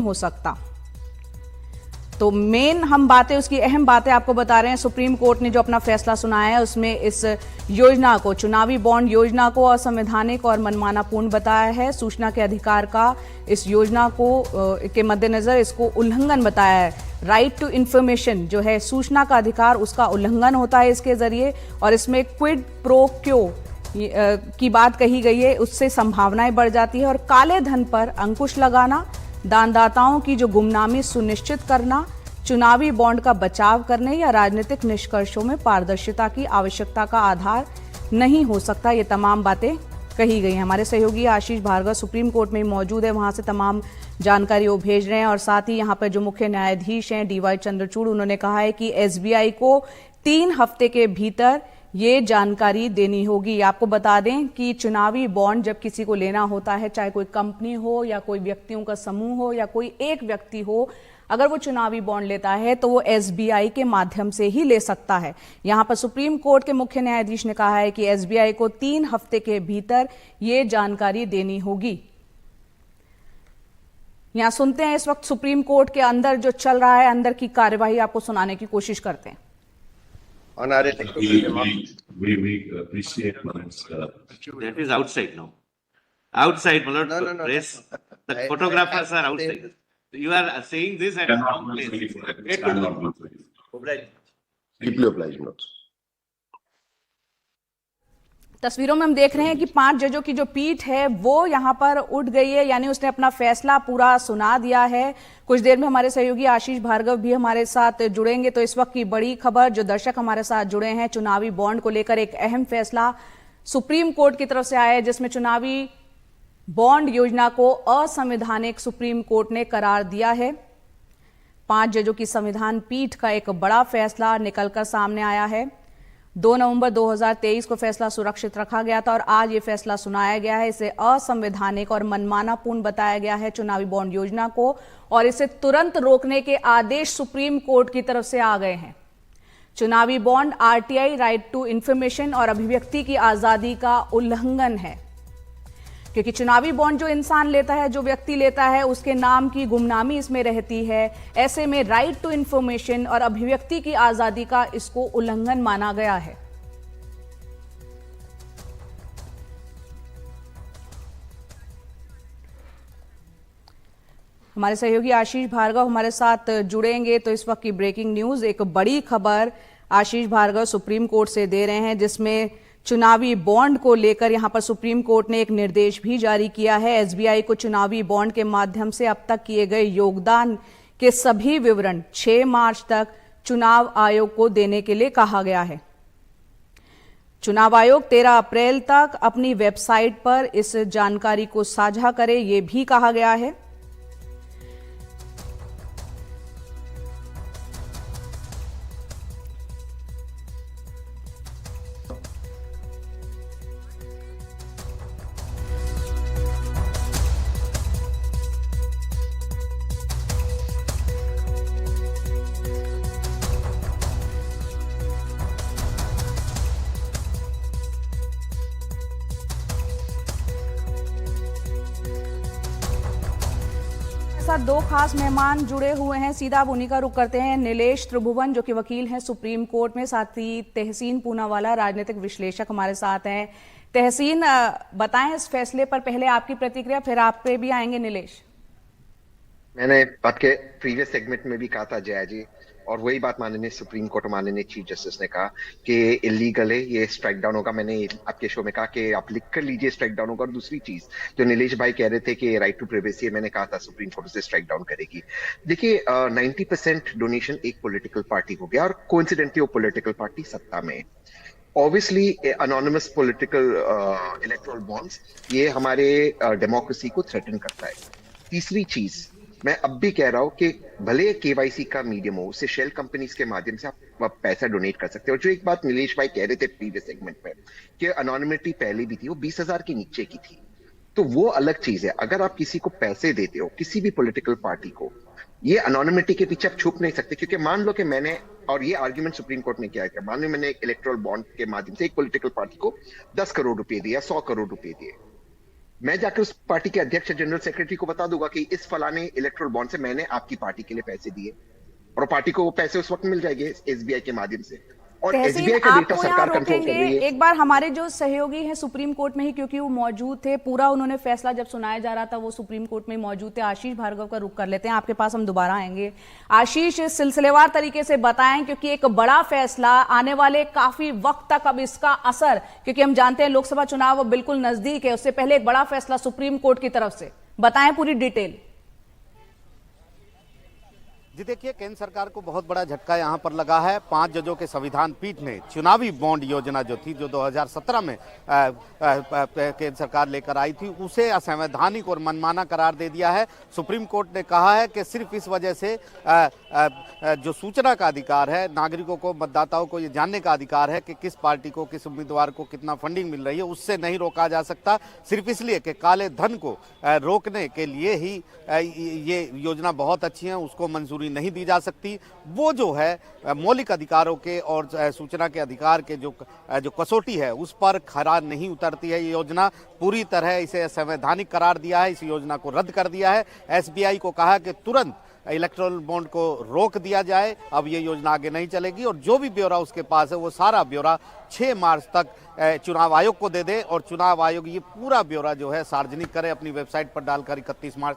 हो सकता। तो मेन हम बातें, उसकी अहम बातें आपको बता रहे हैं। सुप्रीम कोर्ट ने जो अपना फैसला सुनाया है उसमें इस योजना को, चुनावी बॉन्ड योजना को असंवैधानिक और मनमानापूर्ण बताया है। सूचना के अधिकार का इस योजना को के मद्देनजर इसको उल्लंघन बताया है। राइट टू इंफॉर्मेशन जो है, सूचना का अधिकार, उसका उल्लंघन होता है इसके जरिए। और इसमें क्विड प्रो क्यो की बात कही गई है, उससे संभावनाएं बढ़ जाती है। और काले धन पर अंकुश लगाना, दानदाताओं की जो गुमनामी सुनिश्चित करना, चुनावी बॉन्ड का बचाव करने या राजनीतिक निष्कर्षों में पारदर्शिता की आवश्यकता का आधार नहीं हो सकता। ये तमाम बातें कही गई हैं। हमारे सहयोगी आशीष भार्गव सुप्रीम कोर्ट में मौजूद है, वहां से तमाम जानकारी वो भेज रहे हैं। और साथ ही यहाँ पर जो मुख्य न्यायाधीश हैं डीवाई चंद्रचूड़, उन्होंने कहा है कि एसबीआई को 3 हफ्ते के भीतर ये जानकारी देनी होगी। आपको बता दें कि चुनावी बॉन्ड जब किसी को लेना होता है, चाहे कोई कंपनी हो या कोई व्यक्तियों का समूह हो या कोई एक व्यक्ति हो, अगर वो चुनावी बॉन्ड लेता है तो वो एसबीआई के माध्यम से ही ले सकता है। यहां पर सुप्रीम कोर्ट के मुख्य न्यायाधीश ने कहा है कि एसबीआई को 3 हफ्ते के भीतर ये जानकारी देनी होगी। यहां सुनते हैं इस वक्त सुप्रीम कोर्ट के अंदर जो चल रहा है, अंदर की कार्यवाही आपको सुनाने की कोशिश करते हैं। On our we appreciate that is outside now. Outside, my lord. No. Press. The photographers are outside. You are saying this at wrong place. Deeply obliged, not. तस्वीरों में हम देख रहे हैं कि 5 जजों की जो पीठ है वो यहां पर उठ गई है, यानी उसने अपना फैसला पूरा सुना दिया है। कुछ देर में हमारे सहयोगी आशीष भार्गव भी हमारे साथ जुड़ेंगे। तो इस वक्त की बड़ी खबर, जो दर्शक हमारे साथ जुड़े हैं, चुनावी बॉन्ड को लेकर एक अहम फैसला सुप्रीम कोर्ट की तरफ से आया है, जिसमें चुनावी बॉन्ड योजना को असंवैधानिक सुप्रीम कोर्ट ने करार दिया है। 5 जजों की संविधान पीठ का एक बड़ा फैसला निकलकर सामने आया है। 2 नवंबर 2023 को फैसला सुरक्षित रखा गया था और आज ये फैसला सुनाया गया है। इसे असंवैधानिक और मनमानापूर्ण बताया गया है चुनावी बॉन्ड योजना को, और इसे तुरंत रोकने के आदेश सुप्रीम कोर्ट की तरफ से आ गए हैं। चुनावी bond RTI, right to information और अभिव्यक्ति की आजादी का उल्लंघन है, क्योंकि चुनावी बॉन्ड जो इंसान लेता है, जो व्यक्ति लेता है, उसके नाम की गुमनामी इसमें रहती है। ऐसे में राइट टू इंफॉर्मेशन और अभिव्यक्ति की आजादी का इसको उल्लंघन माना गया है। हमारे सहयोगी आशीष भार्गव हमारे साथ जुड़ेंगे। तो इस वक्त की ब्रेकिंग न्यूज, एक बड़ी खबर आशीष भार्गव सुप्रीम कोर्ट से दे रहे हैं, जिसमें चुनावी बॉन्ड को लेकर यहां पर सुप्रीम कोर्ट ने एक निर्देश भी जारी किया है। एसबीआई को चुनावी बॉन्ड के माध्यम से अब तक किए गए योगदान के सभी विवरण 6 मार्च तक चुनाव आयोग को देने के लिए कहा गया है। चुनाव आयोग 13 अप्रैल तक अपनी वेबसाइट पर इस जानकारी को साझा करे, ये भी कहा गया है। साथ 2 खास मेहमान जुड़े हुए हैं, सीधा अब उन्हीं का रुख करते हैं। नीलेश त्रिभुवन जो कि वकील हैं सुप्रीम कोर्ट में, साथ ही तहसीन पूनावाला राजनीतिक विश्लेषक हमारे साथ हैं। तहसीन, बताएं इस फैसले पर पहले आपकी प्रतिक्रिया, फिर आप पे भी आएंगे नीलेश। मैंने आपके प्रीवियस सेगमेंट में भी कहा था जया जी, और वही बात माननीय सुप्रीम कोर्ट माननीय चीफ जस्टिस ने कहा कि इलीगल है, ये स्ट्राइक डाउन होगा। मैंने आपके शो में कहा कि आप लिख कर लीजिए स्ट्राइक डाउन होगा। और दूसरी चीज जो नीलेश भाई कह रहे थे कि राइट टू प्राइवेसी है, मैंने कहा था सुप्रीम कोर्ट से स्ट्राइक डाउन करेगी। देखिए 90% डोनेशन एक पॉलिटिकल पार्टी हो गया, और कोइंसिडेंटली वो पॉलिटिकल पार्टी सत्ता में। Obviously anonymous political electoral bonds, ये हमारे डेमोक्रेसी को थ्रेटन करता है। तीसरी चीज मैं अब भी कह रहा हूं कि भले केवाईसी का मीडियम हो, उससे शेल कंपनीज के माध्यम से आप पैसा डोनेट कर सकते हो। और जो एक बात नीलेश भाई कह रहे थे प्रीवियस सेगमेंट में कि अनोनिमिटी पहले भी थी, वो 20,000 के नीचे की थी, तो वो अलग चीज है। अगर आप किसी को पैसे देते हो, किसी भी पॉलिटिकल पार्टी को, ये अनोनिमिटी के पीछे आप छुप नहीं सकते। क्योंकि मान लो कि मैंने, और ये आर्ग्यूमेंट सुप्रीम कोर्ट ने किया है, मान लो मैंने एक इलेक्टोरल बॉन्ड के माध्यम से एक पॉलिटिकल पार्टी को 10 करोड़ रुपए दिया, 100 करोड़ रुपए दिए, मैं जाकर उस पार्टी के अध्यक्ष जनरल सेक्रेटरी को बता दूंगा कि इस फलाने इलेक्टोरल बॉन्ड से मैंने आपकी पार्टी के लिए पैसे दिए, और पार्टी को वो पैसे उस वक्त मिल जाएंगे एसबीआई के माध्यम से। और तहसीन, एसबीआई का डेटा आपको यहाँ सरकार कंट्रोल कर रोकेंगे रही है। एक बार। हमारे जो सहयोगी हैं सुप्रीम कोर्ट में ही, क्योंकि वो मौजूद थे, पूरा उन्होंने फैसला जब सुनाया जा रहा था वो सुप्रीम कोर्ट में ही मौजूद थे। आशीष भार्गव का रुख कर लेते हैं, आपके पास हम दोबारा आएंगे। आशीष, सिलसिलेवार तरीके से बताएं, क्योंकि एक बड़ा फैसला आने वाले काफी वक्त तक अब इसका असर, क्योंकि हम जानते हैं लोकसभा चुनाव बिल्कुल नजदीक है, उससे पहले एक बड़ा फैसला सुप्रीम कोर्ट की तरफ से, बताएं पूरी डिटेल। जी देखिए, केंद्र सरकार को बहुत बड़ा झटका यहाँ पर लगा है। 5 जजों के संविधान पीठ ने चुनावी बॉन्ड योजना जो थी, जो 2017 में केंद्र सरकार लेकर आई थी, उसे असंवैधानिक और मनमाना करार दे दिया है। सुप्रीम कोर्ट ने कहा है कि सिर्फ इस वजह से जो सूचना का अधिकार है, नागरिकों को, मतदाताओं को ये जानने का अधिकार है कि किस पार्टी को, किस उम्मीदवार को कितना फंडिंग मिल रही है, उससे नहीं रोका जा सकता। सिर्फ इसलिए कि काले धन को रोकने के लिए ही ये योजना बहुत अच्छी है, उसको मंजूरी नहीं दी जा सकती। वो जो है मौलिक अधिकारों के और सूचना के अधिकार के जो कसौटी है, उस पर खरा नहीं उतरती है। ये योजना पूरी तरह इसे असंवैधानिक करार दिया है, इस योजना को रद्द कर दिया है। एसबीआई को कहा कि तुरंत इलेक्टोरल बॉन्ड को रोक दिया जाए, अब ये योजना आगे नहीं चलेगी, और जो भी ब्यौरा उसके पास है वो सारा ब्यौरा 6 मार्च तक चुनाव आयोग को दे दे, और चुनाव आयोग ये पूरा ब्यौरा जो है सार्वजनिक करे, अपनी वेबसाइट पर डालकर 31 मार्च